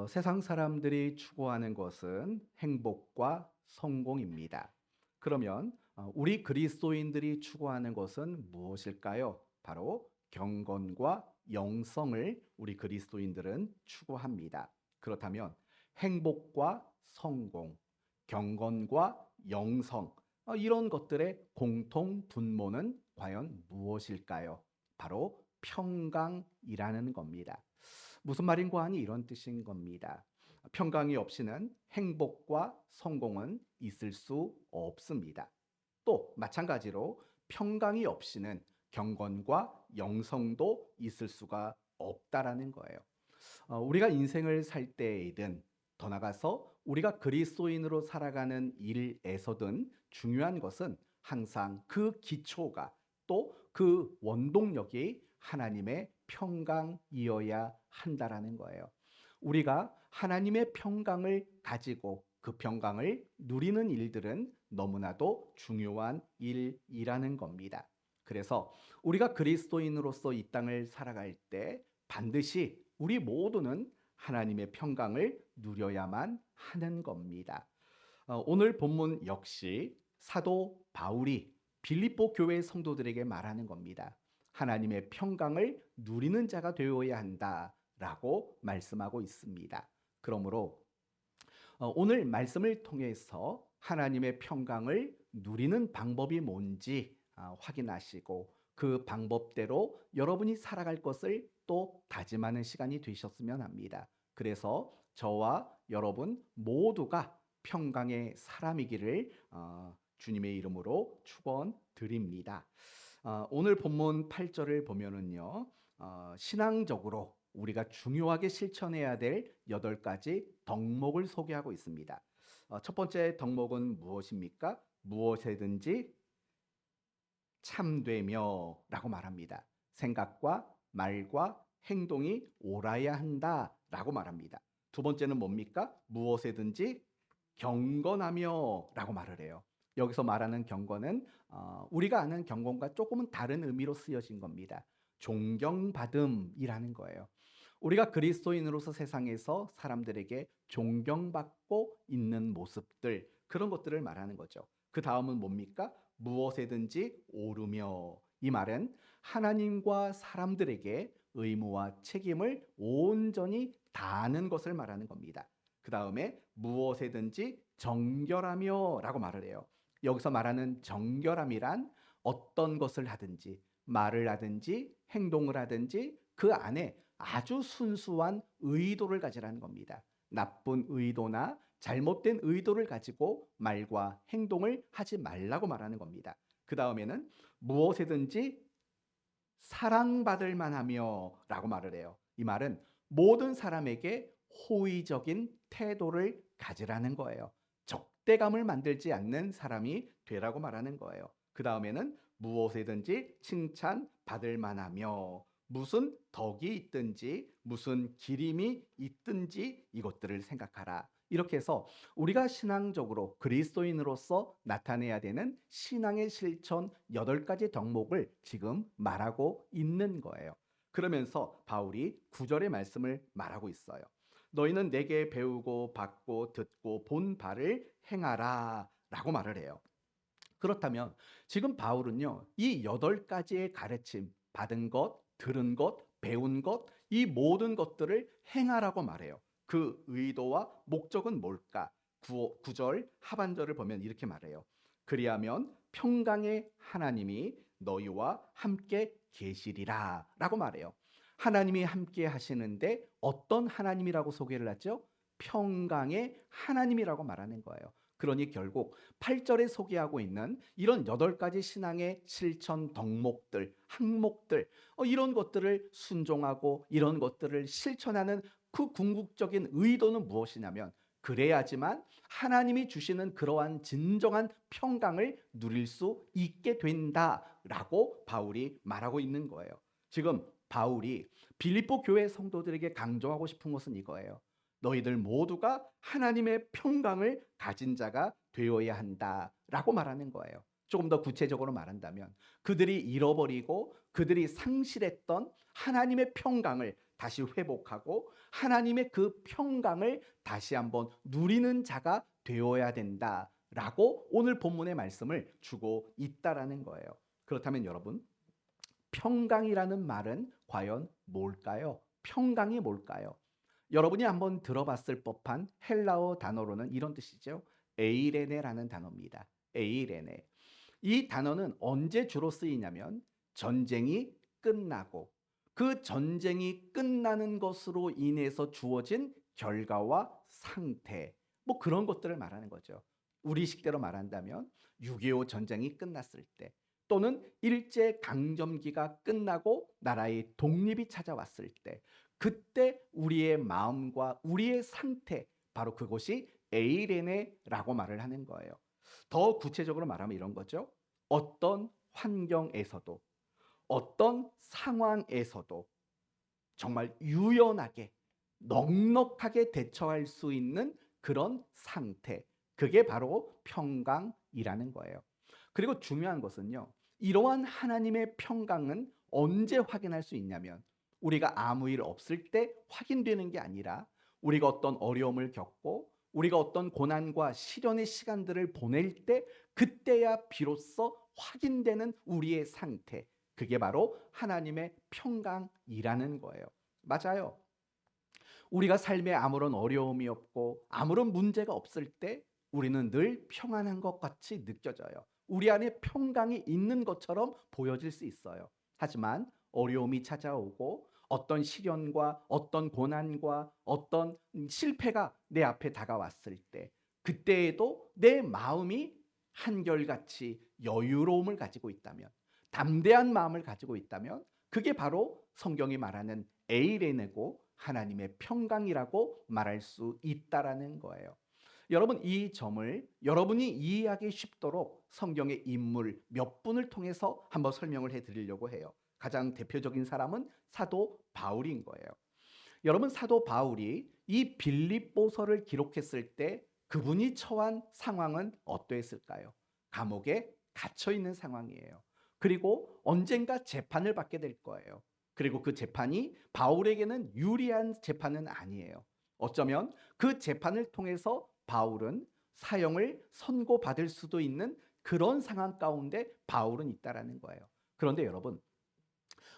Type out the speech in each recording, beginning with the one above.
세상 사람들이 추구하는 것은 행복과 성공입니다. 그러면 우리 그리스도인들이 추구하는 것은 무엇일까요? 바로 경건과 영성을 우리 그리스도인들은 추구합니다. 그렇다면 행복과 성공, 경건과 영성, 이런 것들의 공통 분모는 과연 무엇일까요? 바로 평강이라는 겁니다. 무슨 말인고 하니 이런 뜻인 겁니다. 평강이 없이는 행복과 성공은 있을 수 없습니다. 또 마찬가지로 평강이 없이는 경건과 영성도 있을 수가 없다라는 거예요. 우리가 인생을 살 때이든 더 나아가서 우리가 그리스도인으로 살아가는 일에서든 중요한 것은 항상 그 기초가 또 그 원동력이 하나님의 평강이어야 한다라는 거예요. 우리가 하나님의 평강을 가지고 그 평강을 누리는 일들은 너무나도 중요한 일이라는 겁니다. 그래서 우리가 그리스도인으로서 이 땅을 살아갈 때 반드시 우리 모두는 하나님의 평강을 누려야만 하는 겁니다. 오늘 본문 역시 사도 바울이 빌립보 교회 성도들에게 말하는 겁니다. 하나님의 평강을 누리는 자가 되어야 한다라고 말씀하고 있습니다. 그러므로 오늘 말씀을 통해서 하나님의 평강을 누리는 방법이 뭔지 확인하시고 그 방법대로 여러분이 살아갈 것을 또 다짐하는 시간이 되셨으면 합니다. 그래서 저와 여러분 모두가 평강의 사람이기를 주님의 이름으로 축원드립니다. 오늘 본문 8절을 보면은요. 신앙적으로 우리가 중요하게 실천해야 될 8가지 덕목을 소개하고 있습니다. 첫 번째 덕목은 무엇입니까? 무엇에든지 참되며 라고 말합니다. 생각과 말과 행동이 옳아야 한다 라고 말합니다. 두 번째는 뭡니까? 무엇에든지 경건하며 라고 말을 해요. 여기서 말하는 경건은 우리가 아는 경건과 조금은 다른 의미로 쓰여진 겁니다. 존경받음이라는 거예요. 우리가 그리스도인으로서 세상에서 사람들에게 존경받고 있는 모습들, 그런 것들을 말하는 거죠. 그 다음은 뭡니까? 무엇에든지 오르며. 이 말은 하나님과 사람들에게 의무와 책임을 온전히 다하는 것을 말하는 겁니다. 그 다음에 무엇에든지 정결하며 라고 말을 해요. 여기서 말하는 정결함이란 어떤 것을 하든지 말을 하든지 행동을 하든지 그 안에 아주 순수한 의도를 가지라는 겁니다. 나쁜 의도나 잘못된 의도를 가지고 말과 행동을 하지 말라고 말하는 겁니다. 그 다음에는 무엇에든지 사랑받을 만하며 라고 말을 해요. 이 말은 모든 사람에게 호의적인 태도를 가지라는 거예요. 적대감을 만들지 않는 사람이 되라고 말하는 거예요. 그 다음에는 무엇에든지 칭찬받을 만하며 무슨 덕이 있든지 무슨 기림이 있든지 이것들을 생각하라. 이렇게 해서 우리가 신앙적으로 그리스도인으로서 나타내야 되는 신앙의 실천 8가지 덕목을 지금 말하고 있는 거예요. 그러면서 바울이 9절의 말씀을 말하고 있어요. 너희는 내게 배우고 받고 듣고 본 바를 행하라 라고 말을 해요. 그렇다면 지금 바울은요, 이 8가지의 가르침, 받은 것, 들은 것, 배운 것, 이 모든 것들을 행하라고 말해요. 그 의도와 목적은 뭘까? 9절 하반절을 보면 이렇게 말해요. 그리하면 평강의 하나님이 너희와 함께 계시리라 라고 말해요. 하나님이 함께 하시는데 어떤 하나님이라고 소개를 하죠? 평강의 하나님이라고 말하는 거예요. 그러니 결국 8절에 소개하고 있는 이런 8가지 신앙의 실천 덕목들, 항목들, 이런 것들을 순종하고 이런 것들을 실천하는 그 궁극적인 의도는 무엇이냐면 그래야지만 하나님이 주시는 그러한 진정한 평강을 누릴 수 있게 된다라고 바울이 말하고 있는 거예요. 지금 바울이 빌립보 교회 성도들에게 강조하고 싶은 것은 이거예요. 너희들 모두가 하나님의 평강을 가진 자가 되어야 한다라고 말하는 거예요. 조금 더 구체적으로 말한다면 그들이 잃어버리고 그들이 상실했던 하나님의 평강을 다시 회복하고 하나님의 그 평강을 다시 한번 누리는 자가 되어야 된다라고 오늘 본문의 말씀을 주고 있다라는 거예요. 그렇다면 여러분, 평강이라는 말은 과연 뭘까요? 평강이 뭘까요? 여러분이 한번 들어봤을 법한 헬라어 단어로는 이런 뜻이죠. 에이레네라는 단어입니다. 에이레네. 이 단어는 언제 주로 쓰이냐면 전쟁이 끝나고 그 전쟁이 끝나는 것으로 인해서 주어진 결과와 상태, 뭐 그런 것들을 말하는 거죠. 우리 식대로 말한다면 6.25 전쟁이 끝났을 때, 또는 일제 강점기가 끝나고 나라의 독립이 찾아왔을 때, 그때 우리의 마음과 우리의 상태, 바로 그것이 에이레네라고 말을 하는 거예요. 더 구체적으로 말하면 이런 거죠. 어떤 환경에서도, 어떤 상황에서도 정말 유연하게, 넉넉하게 대처할 수 있는 그런 상태, 그게 바로 평강이라는 거예요. 그리고 중요한 것은요, 이러한 하나님의 평강은 언제 확인할 수 있냐면 우리가 아무 일 없을 때 확인되는 게 아니라 우리가 어떤 어려움을 겪고 우리가 어떤 고난과 시련의 시간들을 보낼 때, 그때야 비로소 확인되는 우리의 상태, 그게 바로 하나님의 평강이라는 거예요. 맞아요. 우리가 삶에 아무런 어려움이 없고 아무런 문제가 없을 때 우리는 늘 평안한 것 같이 느껴져요. 우리 안에 평강이 있는 것처럼 보여질 수 있어요. 하지만 어려움이 찾아오고 어떤 시련과 어떤 고난과 어떤 실패가 내 앞에 다가왔을 때, 그때에도 내 마음이 한결같이 여유로움을 가지고 있다면, 담대한 마음을 가지고 있다면, 그게 바로 성경이 말하는 에이레네고 하나님의 평강이라고 말할 수 있다라는 거예요. 여러분, 이 점을 여러분이 이해하기 쉽도록 성경의 인물 몇 분을 통해서 한번 설명을 해드리려고 해요. 가장 대표적인 사람은 사도 바울인 거예요. 여러분, 사도 바울이 이 빌립보서를 기록했을 때 그분이 처한 상황은 어떠했을까요? 감옥에 갇혀 있는 상황이에요. 그리고 언젠가 재판을 받게 될 거예요. 그리고 그 재판이 바울에게는 유리한 재판은 아니에요. 어쩌면 그 재판을 통해서 바울은 사형을 선고받을 수도 있는 그런 상황 가운데 바울은 있다라는 거예요. 그런데 여러분,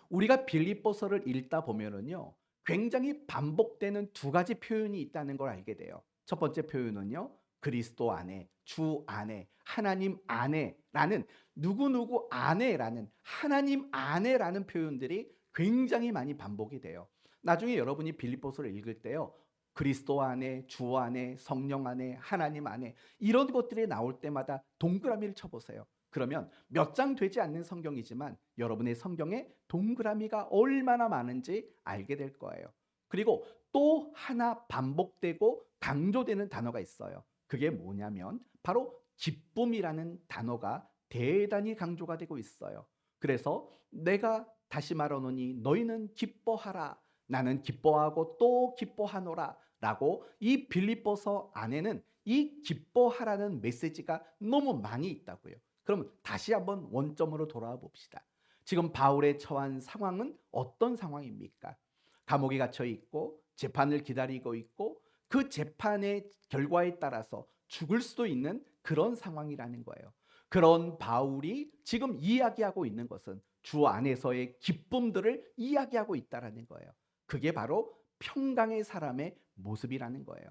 우리가 빌립보서를 읽다 보면은요, 굉장히 반복되는 두 가지 표현이 있다는 걸 알게 돼요. 첫 번째 표현은요, 그리스도 안에, 주 안에, 하나님 안에라는, 누구누구 안에라는, 하나님 안에라는 표현들이 굉장히 많이 반복이 돼요. 나중에 여러분이 빌립보서를 읽을 때요, 그리스도 안에, 주 안에, 성령 안에, 하나님 안에, 이런 것들이 나올 때마다 동그라미를 쳐보세요. 그러면 몇 장 되지 않는 성경이지만 여러분의 성경에 동그라미가 얼마나 많은지 알게 될 거예요. 그리고 또 하나 반복되고 강조되는 단어가 있어요. 그게 뭐냐면 바로 기쁨이라는 단어가 대단히 강조가 되고 있어요. 그래서 내가 다시 말하노니 너희는 기뻐하라, 나는 기뻐하고 또 기뻐하노라 라고, 이 빌립보서 안에는 이 기뻐하라는 메시지가 너무 많이 있다고요. 그럼 다시 한번 원점으로 돌아와 봅시다. 지금 바울의 처한 상황은 어떤 상황입니까? 감옥에 갇혀 있고 재판을 기다리고 있고 그 재판의 결과에 따라서 죽을 수도 있는 그런 상황이라는 거예요. 그런 바울이 지금 이야기하고 있는 것은 주 안에서의 기쁨들을 이야기하고 있다라는 거예요. 그게 바로 평강의 사람의 모습이라는 거예요.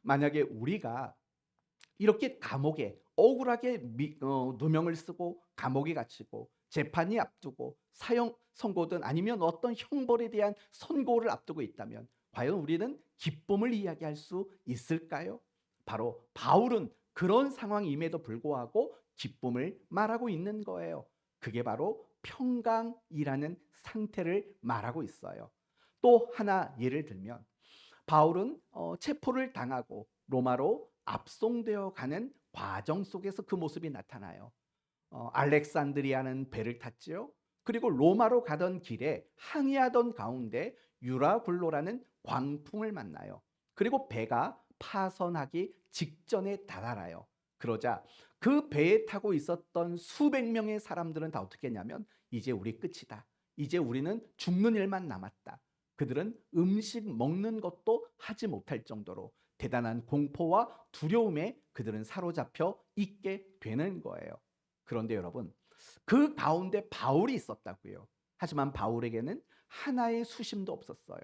만약에 우리가 이렇게 감옥에 억울하게 누명을 쓰고 감옥에 갇히고 재판이 앞두고 사형 선고든 아니면 어떤 형벌에 대한 선고를 앞두고 있다면 과연 우리는 기쁨을 이야기할 수 있을까요? 바로 바울은 그런 상황임에도 불구하고 기쁨을 말하고 있는 거예요. 그게 바로 평강이라는 상태를 말하고 있어요. 또 하나 예를 들면 바울은 체포를 당하고 로마로 압송되어 가는 과정 속에서 그 모습이 나타나요. 알렉산드리아는 배를 탔지요. 그리고 로마로 가던 길에 항해하던 가운데 유라굴로라는 광풍을 만나요. 그리고 배가 파선하기 직전에 다다라요. 그러자 그 배에 타고 있었던 수백 명의 사람들은 다 어떻게 했냐면 이제 우리 끝이다, 이제 우리는 죽는 일만 남았다. 그들은 음식 먹는 것도 하지 못할 정도로 대단한 공포와 두려움에 그들은 사로잡혀 있게 되는 거예요. 그런데 여러분, 그 가운데 바울이 있었다고요. 하지만 바울에게는 하나의 수심도 없었어요.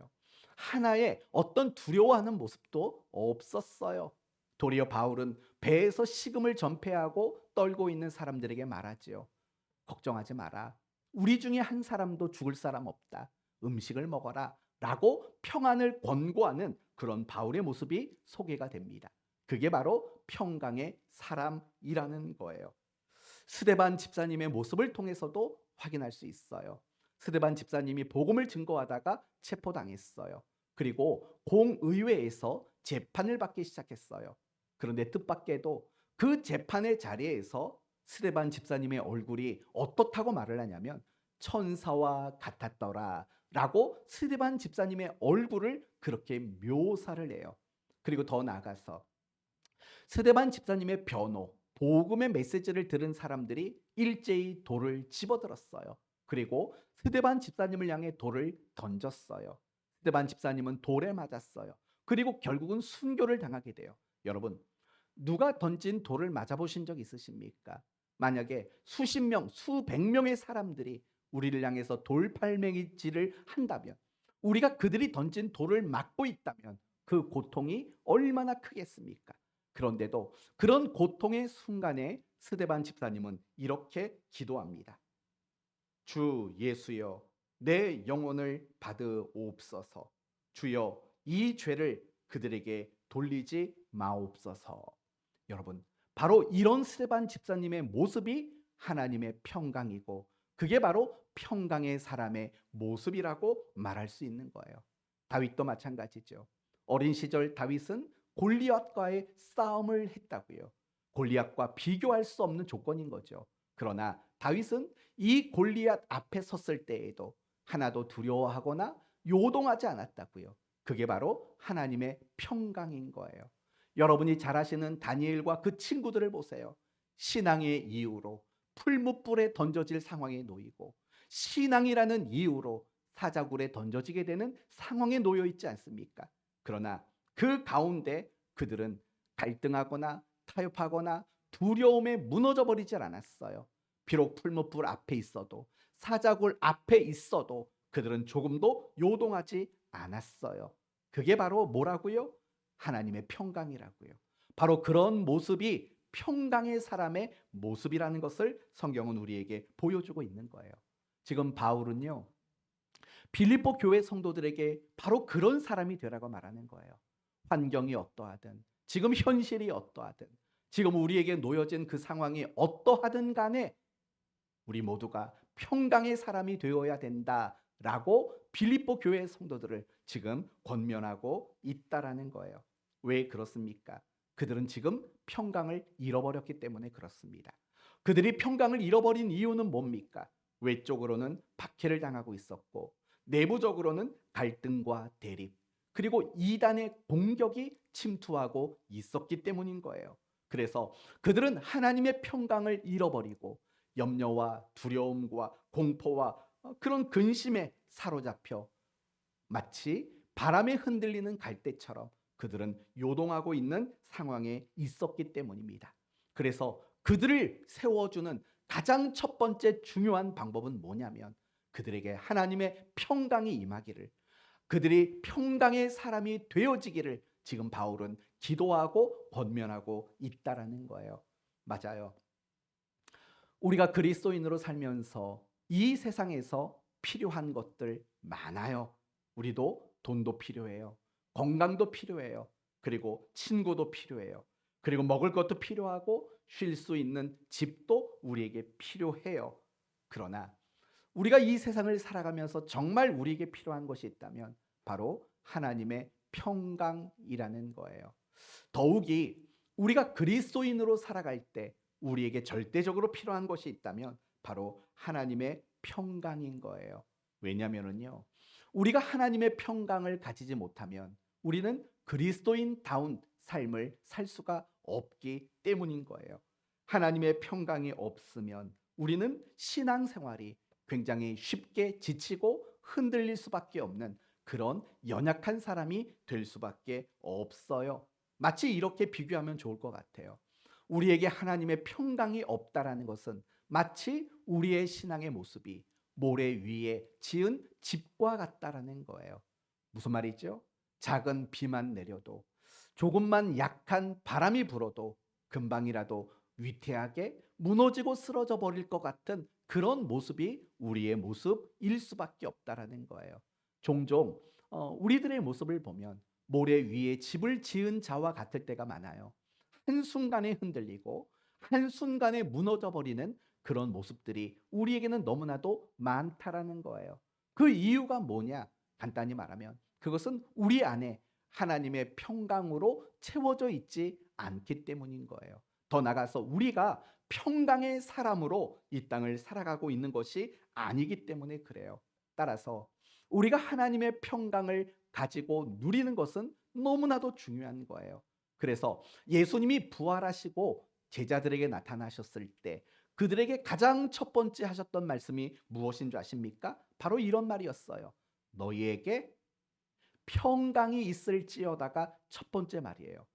하나의 어떤 두려워하는 모습도 없었어요. 도리어 바울은 배에서 식음을 전폐하고 떨고 있는 사람들에게 말하지요. 걱정하지 마라. 우리 중에 한 사람도 죽을 사람 없다. 음식을 먹어라. 라고 평안을 권고하는 그런 바울의 모습이 소개가 됩니다. 그게 바로 평강의 사람이라는 거예요. 스데반 집사님의 모습을 통해서도 확인할 수 있어요. 스데반 집사님이 복음을 증거하다가 체포당했어요. 그리고 공의회에서 재판을 받기 시작했어요. 그런데 뜻밖에도 그 재판의 자리에서 스데반 집사님의 얼굴이 어떻다고 말을 하냐면 천사와 같았더라 라고 스데반 집사님의 얼굴을 그렇게 묘사를 해요. 그리고 더 나아가서 스데반 집사님의 변호, 복음의 메시지를 들은 사람들이 일제히 돌을 집어들었어요. 그리고 스데반 집사님을 향해 돌을 던졌어요. 스데반 집사님은 돌에 맞았어요. 그리고 결국은 순교를 당하게 돼요. 여러분, 누가 던진 돌을 맞아보신 적 있으십니까? 만약에 수십 명, 수백 명의 사람들이 우리를 향해서 돌팔매질을 한다면, 우리가 그들이 던진 돌을 맞고 있다면 그 고통이 얼마나 크겠습니까? 그런데도 그런 고통의 순간에 스데반 집사님은 이렇게 기도합니다. 주 예수여, 내 영혼을 받으옵소서. 주여, 이 죄를 그들에게 돌리지 마옵소서. 여러분, 바로 이런 스데반 집사님의 모습이 하나님의 평강이고 그게 바로 평강의 사람의 모습이라고 말할 수 있는 거예요. 다윗도 마찬가지죠. 어린 시절 다윗은 골리앗과의 싸움을 했다고요. 골리앗과 비교할 수 없는 조건인 거죠. 그러나 다윗은 이 골리앗 앞에 섰을 때에도 하나도 두려워하거나 요동하지 않았다고요. 그게 바로 하나님의 평강인 거예요. 여러분이 잘 아시는 다니엘과 그 친구들을 보세요. 신앙의 이유로 풀무불에 던져질 상황에 놓이고 신앙이라는 이유로 사자굴에 던져지게 되는 상황에 놓여 있지 않습니까? 그러나 그 가운데 그들은 갈등하거나 타협하거나 두려움에 무너져 버리지 않았어요. 비록 풀무불 앞에 있어도 사자굴 앞에 있어도 그들은 조금도 요동하지 않았어요. 그게 바로 뭐라고요? 하나님의 평강이라고요. 바로 그런 모습이 평강의 사람의 모습이라는 것을 성경은 우리에게 보여주고 있는 거예요. 지금 바울은요, 빌립보 교회 성도들에게 바로 그런 사람이 되라고 말하는 거예요. 환경이 어떠하든, 지금 현실이 어떠하든, 지금 우리에게 놓여진 그 상황이 어떠하든 간에 우리 모두가 평강의 사람이 되어야 된다라고 빌립보 교회 성도들을 지금 권면하고 있다라는 거예요. 왜 그렇습니까? 그들은 지금 평강을 잃어버렸기 때문에 그렇습니다. 그들이 평강을 잃어버린 이유는 뭡니까? 외적으로는 박해를 당하고 있었고 내부적으로는 갈등과 대립, 그리고 이단의 공격이 침투하고 있었기 때문인 거예요. 그래서 그들은 하나님의 평강을 잃어버리고 염려와 두려움과 공포와 그런 근심에 사로잡혀 마치 바람에 흔들리는 갈대처럼 그들은 요동하고 있는 상황에 있었기 때문입니다. 그래서 그들을 세워주는 가장 첫 번째 중요한 방법은 뭐냐면 그들에게 하나님의 평강이 임하기를, 그들이 평강의 사람이 되어지기를 지금 바울은 기도하고 권면하고 있다라는 거예요. 맞아요. 우리가 그리스도인으로 살면서 이 세상에서 필요한 것들 많아요. 우리도 돈도 필요해요. 건강도 필요해요. 그리고 친구도 필요해요. 그리고 먹을 것도 필요하고 쉴 수 있는 집도 우리에게 필요해요. 그러나 우리가 이 세상을 살아가면서 정말 우리에게 필요한 것이 있다면 바로 하나님의 평강이라는 거예요. 더욱이 우리가 그리스도인으로 살아갈 때 우리에게 절대적으로 필요한 것이 있다면 바로 하나님의 평강인 거예요. 왜냐하면요, 우리가 하나님의 평강을 가지지 못하면 우리는 그리스도인다운 삶을 살 수가 없기 때문인 거예요. 하나님의 평강이 없으면 우리는 신앙생활이 굉장히 쉽게 지치고 흔들릴 수밖에 없는 그런 연약한 사람이 될 수밖에 없어요. 마치 이렇게 비교하면 좋을 것 같아요. 우리에게 하나님의 평강이 없다라는 것은 마치 우리의 신앙의 모습이 모래 위에 지은 집과 같다라는 거예요. 무슨 말이죠? 작은 비만 내려도, 조금만 약한 바람이 불어도 금방이라도 위태하게 무너지고 쓰러져 버릴 것 같은 그런 모습이 우리의 모습일 수밖에 없다라는 거예요. 종종 우리들의 모습을 보면 모래 위에 집을 지은 자와 같을 때가 많아요. 한순간에 흔들리고 한순간에 무너져 버리는 그런 모습들이 우리에게는 너무나도 많다라는 거예요. 그 이유가 뭐냐? 간단히 말하면 그것은 우리 안에 하나님의 평강으로 채워져 있지 않기 때문인 거예요. 더 나아가서 우리가 평강의 사람으로 이 땅을 살아가고 있는 것이 아니기 때문에 그래요. 따라서 우리가 하나님의 평강을 가지고 누리는 것은 너무나도 중요한 거예요. 그래서 예수님이 부활하시고 제자들에게 나타나셨을 때 그들에게 가장 첫 번째 하셨던 말씀이 무엇인 줄 아십니까? 바로 이런 말이었어요. 너희에게 평강이 있을지어다가 첫 번째 말이에요.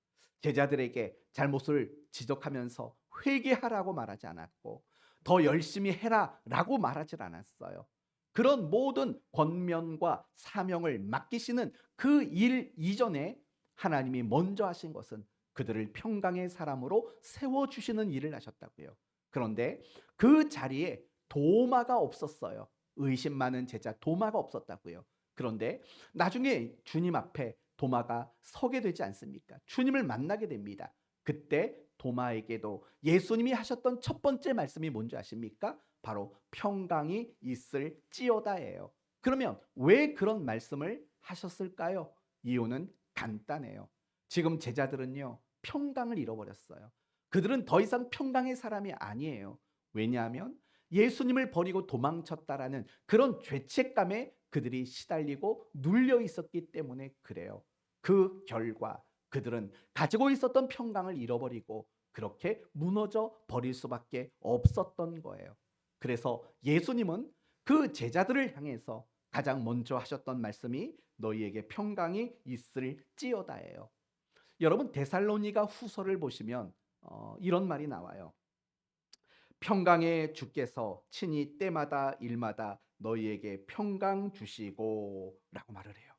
제자들에게 잘못을 지적하면서 회개하라고 말하지 않았고 더 열심히 해라라고 말하지 않았어요. 그런 모든 권면과 사명을 맡기시는 그 일 이전에 하나님이 먼저 하신 것은 그들을 평강의 사람으로 세워주시는 일을 하셨다고요. 그런데 그 자리에 도마가 없었어요. 의심 많은 제자 도마가 없었다고요. 그런데 나중에 주님 앞에 도마가 서게 되지 않습니까? 주님을 만나게 됩니다. 그때 도마에게도 예수님이 하셨던 첫 번째 말씀이 뭔지 아십니까? 바로 평강이 있을지어다예요. 그러면 왜 그런 말씀을 하셨을까요? 이유는 간단해요. 지금 제자들은요, 평강을 잃어버렸어요. 그들은 더 이상 평강의 사람이 아니에요. 왜냐하면 예수님을 버리고 도망쳤다라는 그런 죄책감에 그들이 시달리고 눌려 있었기 때문에 그래요. 그 결과 그들은 가지고 있었던 평강을 잃어버리고 그렇게 무너져 버릴 수밖에 없었던 거예요. 그래서 예수님은 그 제자들을 향해서 가장 먼저 하셨던 말씀이 너희에게 평강이 있을지어다예요. 여러분 데살로니가 후서를 보시면 이런 말이 나와요. 평강의 주께서 친히 때마다 일마다 너희에게 평강 주시고 라고 말을 해요.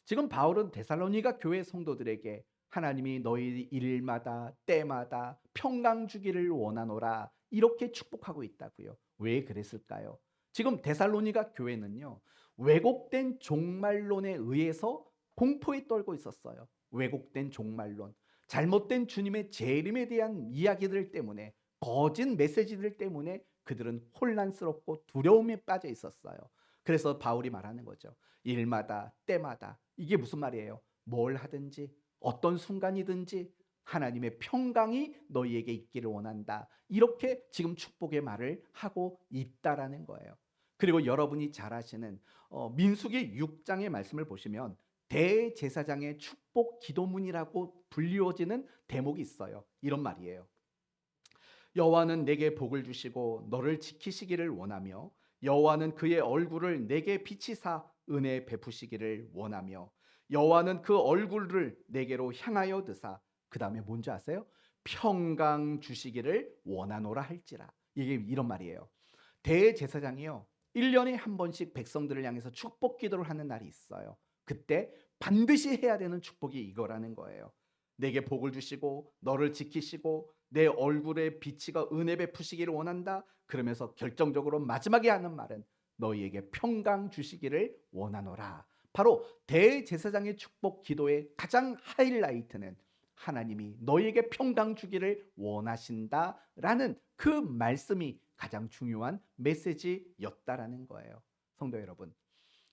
지금 바울은 데살로니가 교회 성도들에게 하나님이 너희 일마다 때마다 평강 주기를 원하노라 이렇게 축복하고 있다고요. 왜 그랬을까요? 지금 데살로니가 교회는요. 왜곡된 종말론에 의해서 공포에 떨고 있었어요. 왜곡된 종말론, 잘못된 주님의 재림에 대한 이야기들 때문에 거짓 메시지들 때문에 그들은 혼란스럽고 두려움에 빠져 있었어요. 그래서 바울이 말하는 거죠. 일마다 때마다 이게 무슨 말이에요? 뭘 하든지 어떤 순간이든지 하나님의 평강이 너희에게 있기를 원한다. 이렇게 지금 축복의 말을 하고 있다라는 거예요. 그리고 여러분이 잘 아시는 민수기 6장의 말씀을 보시면 대제사장의 축복 기도문이라고 불리워지는 대목이 있어요. 이런 말이에요. 여호와는 내게 복을 주시고 너를 지키시기를 원하며 여호와는 그의 얼굴을 내게 비치사 은혜 베푸시기를 원하며 여호와는 그 얼굴을 내게로 향하여 드사 그 다음에 뭔지 아세요? 평강 주시기를 원하노라 할지라. 이게 이런 말이에요. 대제사장이요 1년에 한 번씩 백성들을 향해서 축복 기도를 하는 날이 있어요. 그때 반드시 해야 되는 축복이 이거라는 거예요. 내게 복을 주시고 너를 지키시고 내 얼굴에 빛이가 은혜 베푸시기를 원한다. 그러면서 결정적으로 마지막에 하는 말은 너희에게 평강 주시기를 원하노라. 바로 대제사장의 축복 기도의 가장 하이라이트는 하나님이 너희에게 평강 주기를 원하신다라는 그 말씀이 가장 중요한 메시지였다라는 거예요. 성도 여러분,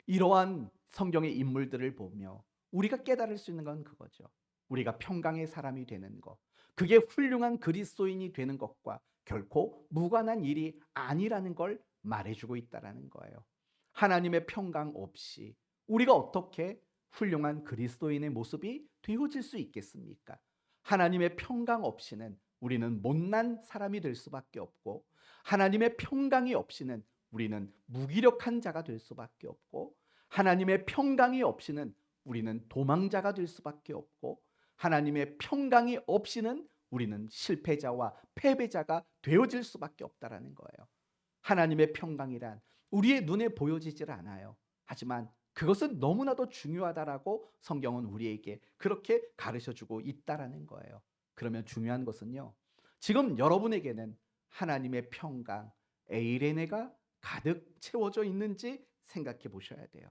이러한 성경의 인물들을 보며 우리가 깨달을 수 있는 건 그거죠. 우리가 평강의 사람이 되는 것, 그게 훌륭한 그리스도인이 되는 것과 결코 무관한 일이 아니라는 걸 말해주고 있다라는 거예요. 하나님의 평강 없이 우리가 어떻게 훌륭한 그리스도인의 모습이 되어질 수 있겠습니까? 하나님의 평강 없이는 우리는 못난 사람이 될 수밖에 없고 하나님의 평강이 없이는 우리는 무기력한 자가 될 수밖에 없고 하나님의 평강이 없이는 우리는 도망자가 될 수밖에 없고, 하나님의 평강이 없이는 우리는 실패자와 패배자가 되어질 수밖에 없다라는 거예요. 하나님의 평강이란 우리의 눈에 보여지질 않아요. 하지만 그것은 너무나도 중요하다라고 성경은 우리에게 그렇게 가르쳐주고 있다라는 거예요. 그러면 중요한 것은요, 지금 여러분에게는 하나님의 평강, 에이레네가 가득 채워져 있는지 생각해 보셔야 돼요.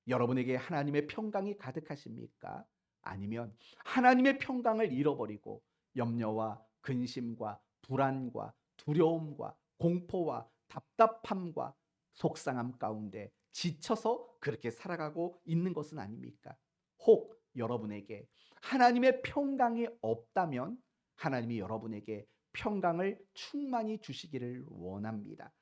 여러분에게 하나님의 평강이 가득하십니까? 아니면 하나님의 평강을 잃어버리고 염려와 근심과 불안과 두려움과 공포와 답답함과 속상함 가운데 지쳐서 그렇게 살아가고 있는 것은 아닙니까? 혹 여러분에게 하나님의 평강이 없다면 하나님이 여러분에게 평강을 충만히 주시기를 원합니다.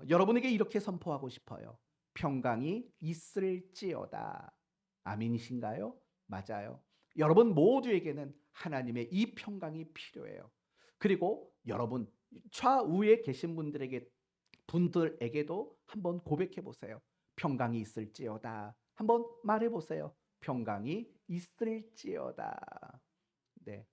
여러분에게 이렇게 선포하고 싶어요. 평강이 있을지어다. 아멘이신가요? 맞아요. 여러분 모두에게는 하나님의 이 평강이 필요해요. 그리고 여러분 좌우에 계신 분들에게도 한번 고백해 보세요. 평강이 있을지어다. 한번 말해 보세요. 평강이 있을지어다. 네.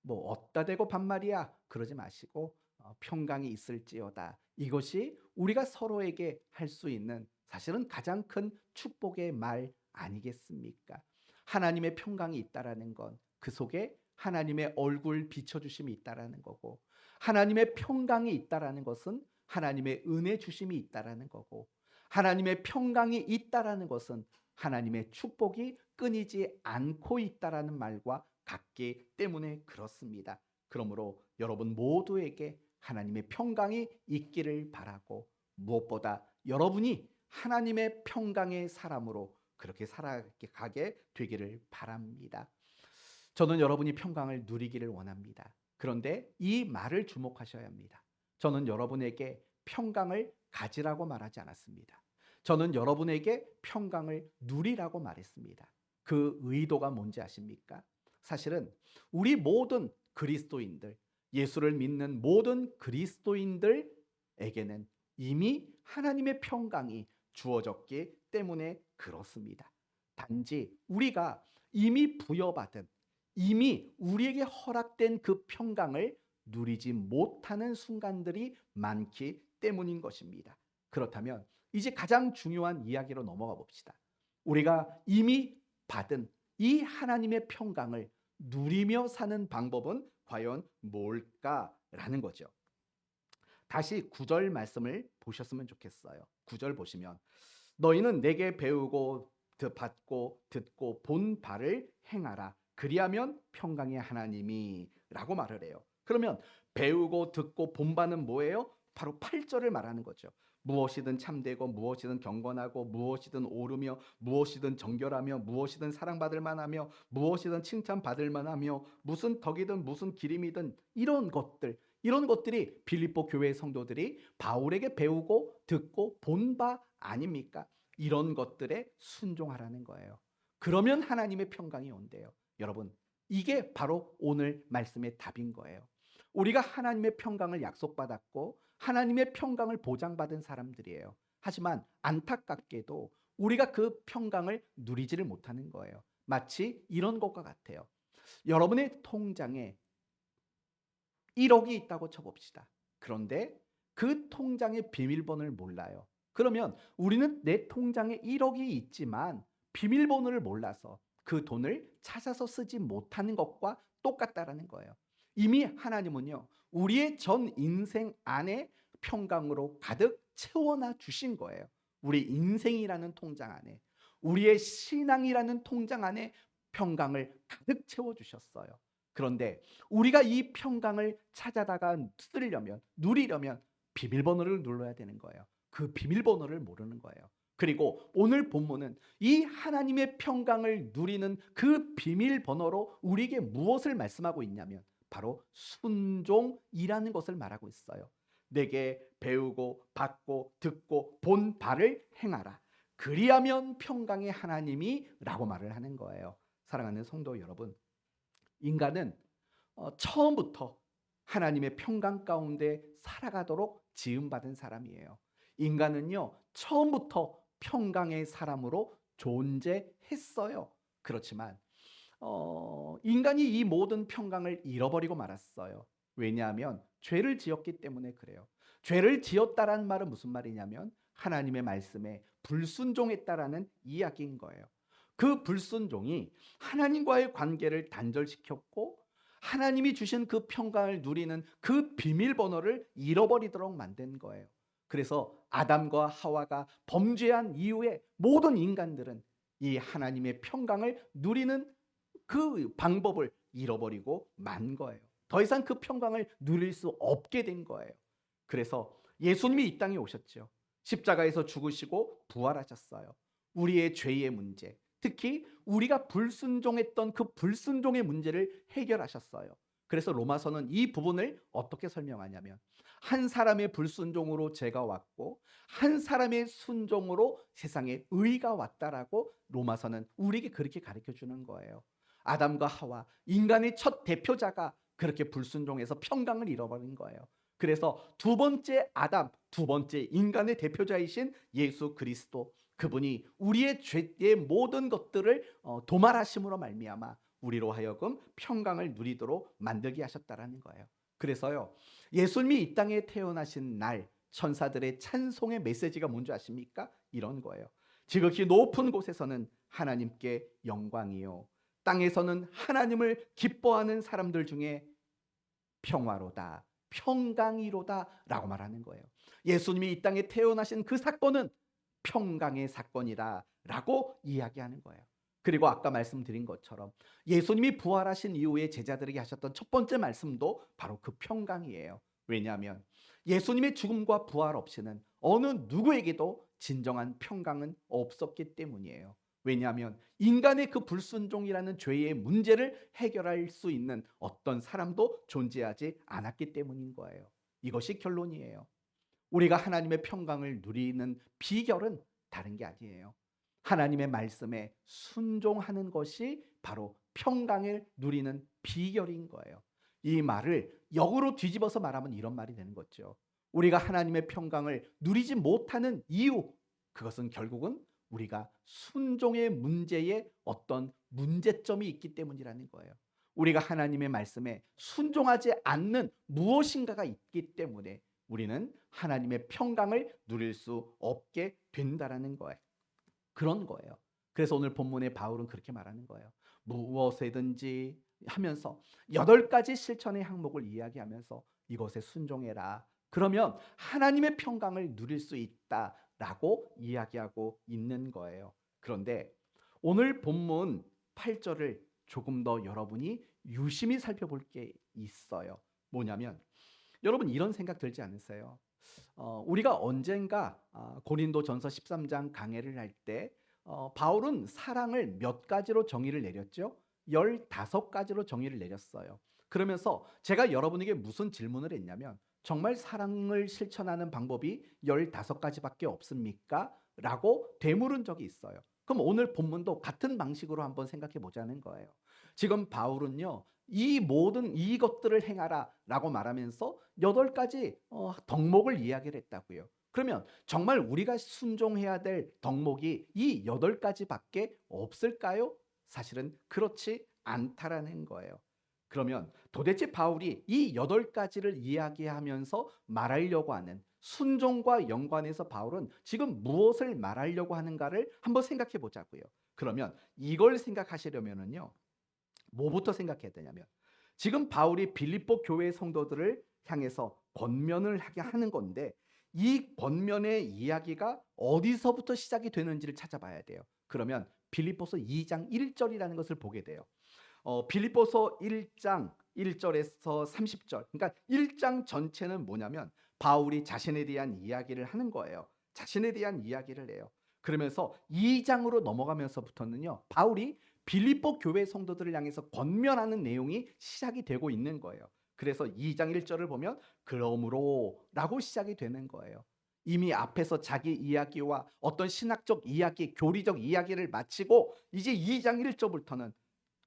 뭐 어따 대고 반말이야 그러지 마시고 평강이 있을지어다. 이것이 우리가 서로에게 할 수 있는 사실은 가장 큰 축복의 말 아니겠습니까? 하나님의 평강이 있다라는 건 그 속에 하나님의 얼굴 비춰주심이 있다라는 거고, 하나님의 평강이 있다라는 것은 하나님의 은혜 주심이 있다라는 거고, 하나님의 평강이 있다라는 것은 하나님의 축복이 끊이지 않고 있다라는 말과 같기 때문에 그렇습니다. 그러므로 여러분 모두에게 하나님의 평강이 있기를 바라고, 무엇보다 여러분이 하나님의 평강의 사람으로 그렇게 살아가게 되기를 바랍니다. 저는 여러분이 평강을 누리기를 원합니다. 그런데 이 말을 주목하셔야 합니다. 저는 여러분에게 평강을 가지라고 말하지 않았습니다. 저는 여러분에게 평강을 누리라고 말했습니다. 그 의도가 뭔지 아십니까? 사실은 우리 모든 그리스도인들, 예수를 믿는 모든 그리스도인들에게는 이미 하나님의 평강이 주어졌기 때문에 그렇습니다. 단지 우리가 이미 부여받은, 이미 우리에게 허락된 그 평강을 누리지 못하는 순간들이 많기 때문인 것입니다. 그렇다면 이제 가장 중요한 이야기로 넘어가 봅시다. 우리가 이미 받은 이 하나님의 평강을 누리며 사는 방법은 과연 뭘까라는 거죠. 다시 9절 말씀을 보셨으면 좋겠어요. 9절 보시면 너희는 내게 배우고 받고 듣고 본 바를 행하라. 그리하면 평강의 하나님이 라고 말을 해요. 그러면 배우고 듣고 본 바는 뭐예요? 바로 8절을 말하는 거죠. 무엇이든 참되고 무엇이든 경건하고 무엇이든 오르며 무엇이든 정결하며 무엇이든 사랑받을 만하며 무엇이든 칭찬받을 만하며 무슨 덕이든 무슨 기림이든 이런 것들이 빌립보 교회 성도들이 바울에게 배우고 듣고 본 바 아닙니까? 이런 것들에 순종하라는 거예요. 그러면 하나님의 평강이 온대요. 여러분, 이게 바로 오늘 말씀의 답인 거예요. 우리가 하나님의 평강을 약속받았고 하나님의 평강을 보장받은 사람들이에요. 하지만 안타깝게도 우리가 그 평강을 누리지를 못하는 거예요. 마치 이런 것과 같아요. 여러분의 통장에 1억이 있다고 쳐봅시다. 그런데 그 통장의 비밀번호를 몰라요. 그러면 우리는 내 통장에 1억이 있지만 비밀번호를 몰라서 그 돈을 찾아서 쓰지 못하는 것과 똑같다라는 거예요. 이미 하나님은요, 우리의 전 인생 안에 평강으로 가득 채워놔 주신 거예요. 우리 인생이라는 통장 안에, 우리의 신앙이라는 통장 안에 평강을 가득 채워 주셨어요. 그런데 우리가 이 평강을 찾아다가 누리려면 비밀번호를 눌러야 되는 거예요. 그 비밀번호를 모르는 거예요. 그리고 오늘 본문은 이 하나님의 평강을 누리는 그 비밀번호로 우리에게 무엇을 말씀하고 있냐면 바로 순종이라는 것을 말하고 있어요. 내게 배우고 받고 듣고 본 바를 행하라. 그리하면 평강의 하나님이 라고 말을 하는 거예요. 사랑하는 성도 여러분, 인간은 처음부터 하나님의 평강 가운데 살아가도록 지음받은 사람이에요. 인간은요, 처음부터 평강의 사람으로 존재했어요. 그렇지만 인간이 이 모든 평강을 잃어버리고 말았어요. 왜냐하면 죄를 지었기 때문에 그래요. 죄를 지었다라는 말은 무슨 말이냐면 하나님의 말씀에 불순종했다라는 이야기인 거예요. 그 불순종이 하나님과의 관계를 단절시켰고 하나님이 주신 그 평강을 누리는 그 비밀번호를 잃어버리도록 만든 거예요. 그래서 아담과 하와가 범죄한 이후에 모든 인간들은 이 하나님의 평강을 누리는 그 방법을 잃어버리고 만 거예요. 더 이상 그 평강을 누릴 수 없게 된 거예요. 그래서 예수님이 이 땅에 오셨죠. 십자가에서 죽으시고 부활하셨어요. 우리의 죄의 문제, 특히 우리가 불순종했던 그 불순종의 문제를 해결하셨어요. 그래서 로마서는 이 부분을 어떻게 설명하냐면 한 사람의 불순종으로 죄가 왔고 한 사람의 순종으로 세상에 의가 왔다라고 로마서는 우리에게 그렇게 가르쳐 주는 거예요. 아담과 하와, 인간의 첫 대표자가 그렇게 불순종해서 평강을 잃어버린 거예요. 그래서 두 번째 아담, 두 번째 인간의 대표자이신 예수 그리스도, 그분이 우리의 죄의 모든 것들을 도말하심으로 말미암아 우리로 하여금 평강을 누리도록 만들게 하셨다라는 거예요. 그래서요, 예수님이 이 땅에 태어나신 날 천사들의 찬송의 메시지가 뭔지 아십니까? 이런 거예요. 지극히 높은 곳에서는 하나님께 영광이요, 땅에서는 하나님을 기뻐하는 사람들 중에 평화로다, 평강이로다 라고 말하는 거예요. 예수님이 이 땅에 태어나신 그 사건은 평강의 사건이다 라고 이야기하는 거예요. 그리고 아까 말씀드린 것처럼 예수님이 부활하신 이후에 제자들에게 하셨던 첫 번째 말씀도 바로 그 평강이에요. 왜냐하면 예수님의 죽음과 부활 없이는 어느 누구에게도 진정한 평강은 없었기 때문이에요. 왜냐하면 인간의 그 불순종이라는 죄의 문제를 해결할 수 있는 어떤 사람도 존재하지 않았기 때문인 거예요. 이것이 결론이에요. 우리가 하나님의 평강을 누리는 비결은 다른 게 아니에요. 하나님의 말씀에 순종하는 것이 바로 평강을 누리는 비결인 거예요. 이 말을 역으로 뒤집어서 말하면 이런 말이 되는 거죠. 우리가 하나님의 평강을 누리지 못하는 이유, 그것은 결국은 우리가 순종의 문제에 어떤 문제점이 있기 때문이라는 거예요. 우리가 하나님의 말씀에 순종하지 않는 무엇인가가 있기 때문에 우리는 하나님의 평강을 누릴 수 없게 된다라는 거예요. 그런 거예요. 그래서 오늘 본문의 바울은 그렇게 말하는 거예요. 무엇이든지 하면서 8가지 실천의 항목을 이야기하면서 이것에 순종해라. 그러면 하나님의 평강을 누릴 수 있다라고 이야기하고 있는 거예요. 그런데 오늘 본문 8절을 조금 더 여러분이 유심히 살펴볼 게 있어요. 뭐냐면 여러분 이런 생각 들지 않으세요? 우리가 언젠가 고린도전서 13장 강해를 할 때 바울은 사랑을 몇 가지로 정의를 내렸죠? 15가지로 정의를 내렸어요. 그러면서 제가 여러분에게 무슨 질문을 했냐면 정말 사랑을 실천하는 방법이 15가지밖에 없습니까? 라고 되물은 적이 있어요. 그럼 오늘 본문도 같은 방식으로 한번 생각해 보자는 거예요. 지금 바울은요, 이 모든 이것들을 행하라 라고 말하면서 8가지 덕목을 이야기를 했다고요. 그러면 정말 우리가 순종해야 될 덕목이 이 8가지밖에 없을까요? 사실은 그렇지 않다라는 거예요. 그러면 도대체 바울이 이 8가지를 이야기하면서 말하려고 하는 순종과 연관해서 바울은 지금 무엇을 말하려고 하는가를 한번 생각해 보자고요. 그러면 이걸 생각하시려면은요, 뭐부터 생각해야 되냐면 지금 바울이 빌립보 교회 성도들을 향해서 권면을 하게 하는 건데 이 권면의 이야기가 어디서부터 시작이 되는지를 찾아봐야 돼요. 그러면 빌립보서 2장 1절이라는 것을 보게 돼요. 빌립보서 1장 1절에서 30절, 그러니까 1장 전체는 뭐냐면 바울이 자신에 대한 이야기를 하는 거예요. 자신에 대한 이야기를 해요. 그러면서 2장으로 넘어가면서부터는요, 바울이 빌립보 교회 성도들을 향해서 권면하는 내용이 시작이 되고 있는 거예요. 그래서 2장 1절을 보면 그러므로 라고 시작이 되는 거예요. 이미 앞에서 자기 이야기와 어떤 신학적 이야기, 교리적 이야기를 마치고 이제 2장 1절부터는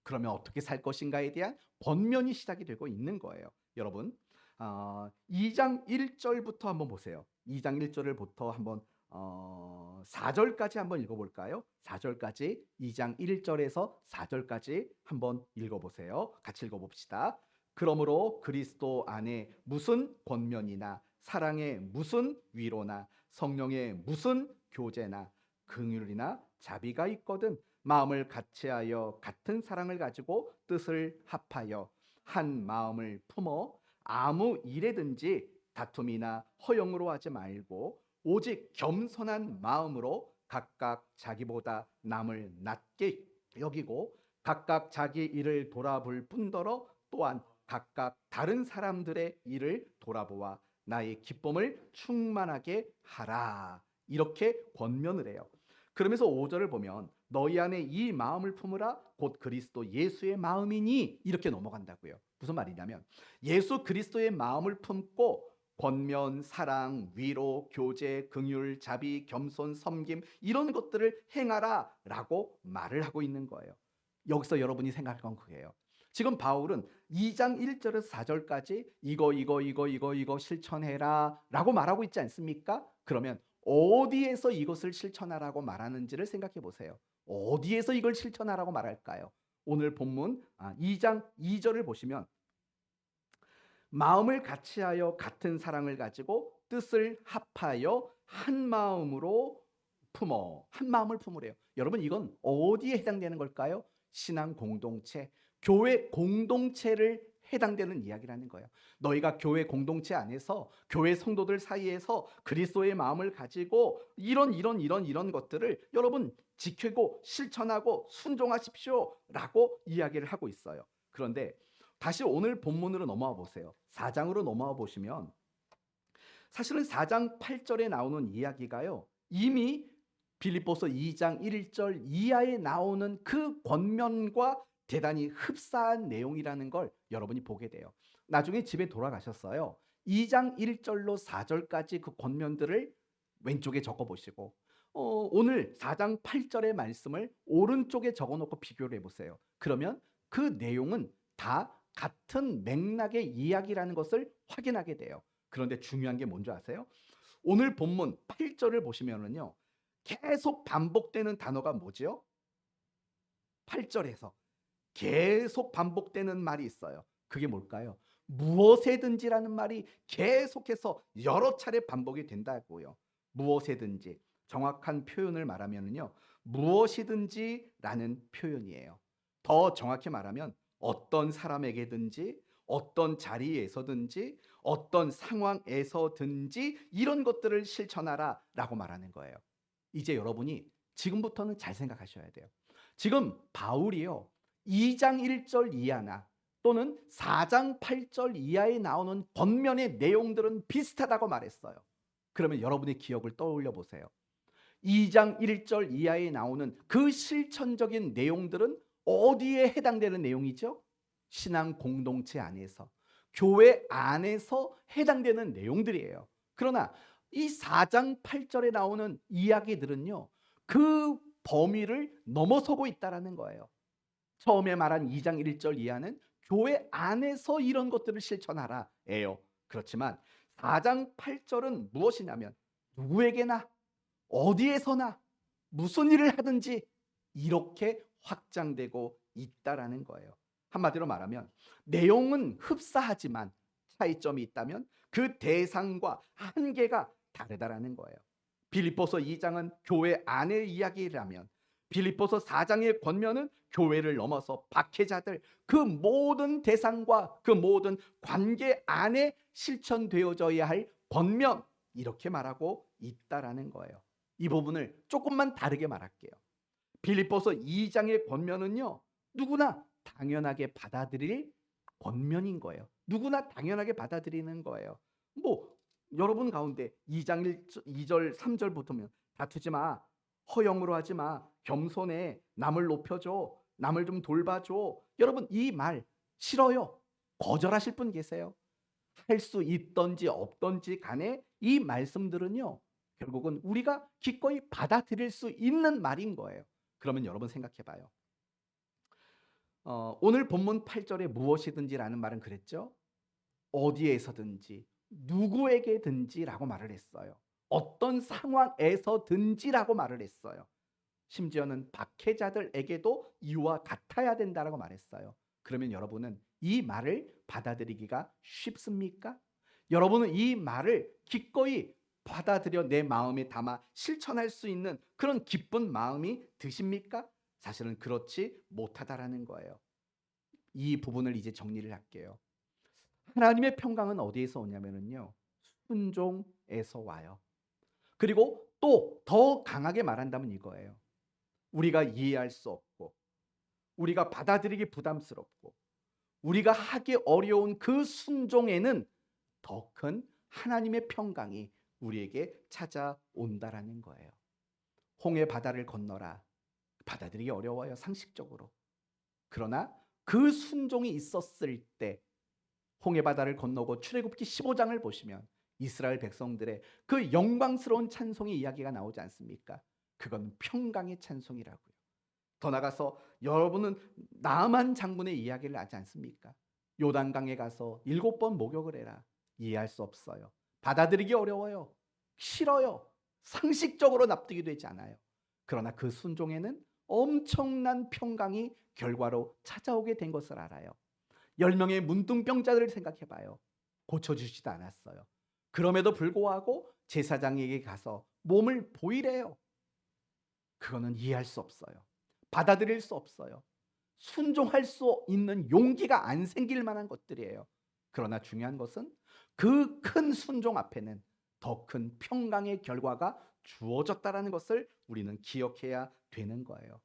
그러면 어떻게 살 것인가에 대한 권면이 시작이 되고 있는 거예요. 여러분 2장 1절부터 한번 보세요. 2장 1절부터 한번 4절까지 한번 읽어볼까요? 4절까지 2장 1절에서 4절까지 한번 읽어보세요. 같이 읽어봅시다. 그러므로 그리스도 안에 무슨 권면이나 사랑의 무슨 위로나 성령의 무슨 교제나 긍휼이나 자비가 있거든 마음을 같이하여 같은 사랑을 가지고 뜻을 합하여 한 마음을 품어 아무 일에든지 다툼이나 허영으로 하지 말고 오직 겸손한 마음으로 각각 자기보다 남을 낮게 여기고 각각 자기 일을 돌아볼 뿐더러 또한 각각 다른 사람들의 일을 돌아보아 나의 기쁨을 충만하게 하라. 이렇게 권면을 해요. 그러면서 5절을 보면 너희 안에 이 마음을 품으라 곧 그리스도 예수의 마음이니 이렇게 넘어간다고요. 무슨 말이냐면 예수 그리스도의 마음을 품고 권면, 사랑, 위로, 교제, 긍휼, 자비, 겸손, 섬김 이런 것들을 행하라 라고 말을 하고 있는 거예요. 여기서 여러분이 생각할 건 그게요. 지금 바울은 2장 1절에서 4절까지 이거 실천해라 라고 말하고 있지 않습니까? 그러면 어디에서 이것을 실천하라고 말하는지를 생각해 보세요. 어디에서 이걸 실천하라고 말할까요? 오늘 본문 2장 2절을 보시면 마음을 같이하여 같은 사랑을 가지고 뜻을 합하여 한 마음으로 품어. 한 마음을 품으래요. 여러분 이건 어디에 해당되는 걸까요? 신앙 공동체, 교회 공동체를 해당되는 이야기라는 거예요. 너희가 교회 공동체 안에서 교회 성도들 사이에서 그리스도의 마음을 가지고 이런 것들을 여러분 지키고 실천하고 순종하십시오 라고 이야기를 하고 있어요. 그런데 다시 오늘 본문으로 넘어와 보세요. 4장으로 넘어와 보시면 사실은 4장 8절에 나오는 이야기가요. 이미 빌립보서 2장 1절 이하에 나오는 그 권면과 대단히 흡사한 내용이라는 걸 여러분이 보게 돼요. 나중에 집에 돌아가셨어요. 2장 1절로 4절까지 그 권면들을 왼쪽에 적어 보시고 오늘 4장 8절의 말씀을 오른쪽에 적어 놓고 비교를 해 보세요. 그러면 그 내용은 다 같은 맥락의 이야기라는 것을 확인하게 돼요. 그런데 중요한 게 뭔지 아세요? 오늘 본문 8절을 보시면은요. 계속 반복되는 단어가 뭐죠? 8절에서 계속 반복되는 말이 있어요. 그게 뭘까요? 무엇에든지라는 말이 계속해서 여러 차례 반복이 된다고요. 무엇에든지 정확한 표현을 말하면요. 무엇이든지라는 표현이에요. 더 정확히 말하면 어떤 사람에게든지 어떤 자리에서든지 어떤 상황에서든지 이런 것들을 실천하라 라고 말하는 거예요. 이제 여러분이 지금부터는 잘 생각하셔야 돼요. 지금 바울이요. 2장 1절 이하나 또는 4장 8절 이하에 나오는 권면의 내용들은 비슷하다고 말했어요. 그러면 여러분의 기억을 떠올려 보세요. 2장 1절 이하에 나오는 그 실천적인 내용들은 어디에 해당되는 내용이죠? 신앙 공동체 안에서, 교회 안에서 해당되는 내용들이에요. 그러나 이 4장 8절에 나오는 이야기들은요. 그 범위를 넘어서고 있다는 거예요. 처음에 말한 2장 1절 이하는 교회 안에서 이런 것들을 실천하라예요. 그렇지만 4장 8절은 무엇이냐면 누구에게나 어디에서나 무슨 일을 하든지 이렇게 확장되고 있다라는 거예요. 한마디로 말하면 내용은 흡사하지만 차이점이 있다면 그 대상과 한계가 다르다라는 거예요. 빌립보서 2장은 교회 안의 이야기라면 빌립보서 4장의 권면은 교회를 넘어서 박해자들 그 모든 대상과 그 모든 관계 안에 실천되어져야 할 권면 이렇게 말하고 있다라는 거예요. 이 부분을 조금만 다르게 말할게요. 빌립보서 2장의 권면은요. 누구나 당연하게 받아들일 권면인 거예요. 누구나 당연하게 받아들이는 거예요. 여러분 가운데 2장 2절 3절부터면 다투지 마. 허영으로 하지 마. 겸손해. 남을 높여줘. 남을 좀 돌봐줘. 여러분 이 말 싫어요. 거절하실 분 계세요. 할 수 있던지 없던지 간에 이 말씀들은요. 결국은 우리가 기꺼이 받아들일 수 있는 말인 거예요. 그러면 여러분 생각해 봐요. 오늘 본문 8절에 무엇이든지라는 말은 그랬죠. 어디에서든지 누구에게든지라고 말을 했어요. 어떤 상황에서든지라고 말을 했어요. 심지어는 박해자들에게도 이와 같아야 된다라고 말했어요. 그러면 여러분은 이 말을 받아들이기가 쉽습니까? 여러분은 이 말을 기꺼이 받아들여 내 마음에 담아 실천할 수 있는 그런 기쁜 마음이 드십니까? 사실은 그렇지 못하다라는 거예요. 이 부분을 이제 정리를 할게요. 하나님의 평강은 어디에서 오냐면요. 순종에서 와요. 그리고 또 더 강하게 말한다면 이거예요. 우리가 이해할 수 없고 우리가 받아들이기 부담스럽고 우리가 하기 어려운 그 순종에는 더 큰 하나님의 평강이 우리에게 찾아온다라는 거예요. 홍해 바다를 건너라. 받아들이기 어려워요, 상식적으로. 그러나 그 순종이 있었을 때 홍해 바다를 건너고 출애굽기 15장을 보시면 이스라엘 백성들의 그 영광스러운 찬송의 이야기가 나오지 않습니까? 그건 평강의 찬송이라고요. 더 나가서 여러분은 나만 장군의 이야기를 하지 않습니까? 요단강에 가서 7번 목욕을 해라. 이해할 수 없어요. 받아들이기 어려워요. 싫어요. 상식적으로 납득이 되지 않아요. 그러나 그 순종에는 엄청난 평강이 결과로 찾아오게 된 것을 알아요. 10명의 문둥병자들을 생각해 봐요. 고쳐주지도 않았어요. 그럼에도 불구하고 제사장에게 가서 몸을 보이래요. 그거는 이해할 수 없어요. 받아들일 수 없어요. 순종할 수 있는 용기가 안 생길 만한 것들이에요. 그러나 중요한 것은 그 큰 순종 앞에는 더 큰 평강의 결과가 주어졌다라는 것을 우리는 기억해야 되는 거예요.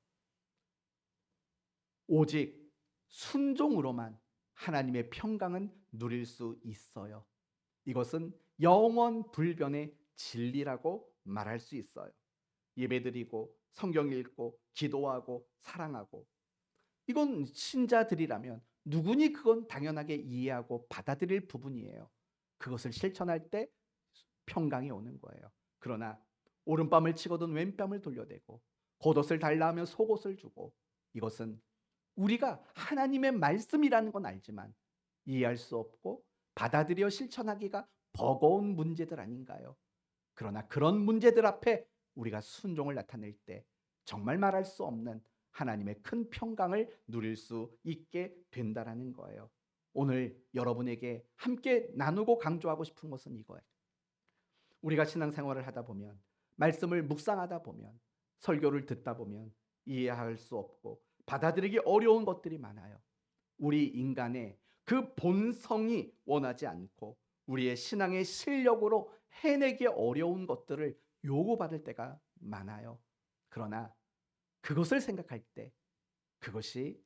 오직 순종으로만 하나님의 평강은 누릴 수 있어요. 이것은 영원 불변의 진리라고 말할 수 있어요. 예배드리고 성경 읽고 기도하고 사랑하고 이건 신자들이라면 누구니 그건 당연하게 이해하고 받아들일 부분이에요. 그것을 실천할 때 평강이 오는 거예요. 그러나 오른밤을 치거든 왼밤을 돌려대고 겉옷을 달라 하면 속옷을 주고 이것은 우리가 하나님의 말씀이라는 건 알지만 이해할 수 없고 받아들여 실천하기가 버거운 문제들 아닌가요? 그러나 그런 문제들 앞에 우리가 순종을 나타낼 때 정말 말할 수 없는 하나님의 큰 평강을 누릴 수 있게 된다라는 거예요. 오늘 여러분에게 함께 나누고 강조하고 싶은 것은 이거예요. 우리가 신앙생활을 하다 보면 말씀을 묵상하다 보면 설교를 듣다 보면 이해할 수 없고 받아들이기 어려운 것들이 많아요. 우리 인간의 그 본성이 원하지 않고 우리의 신앙의 실력으로 해내기 어려운 것들을 요구받을 때가 많아요. 그러나 그것을 생각할 때 그것이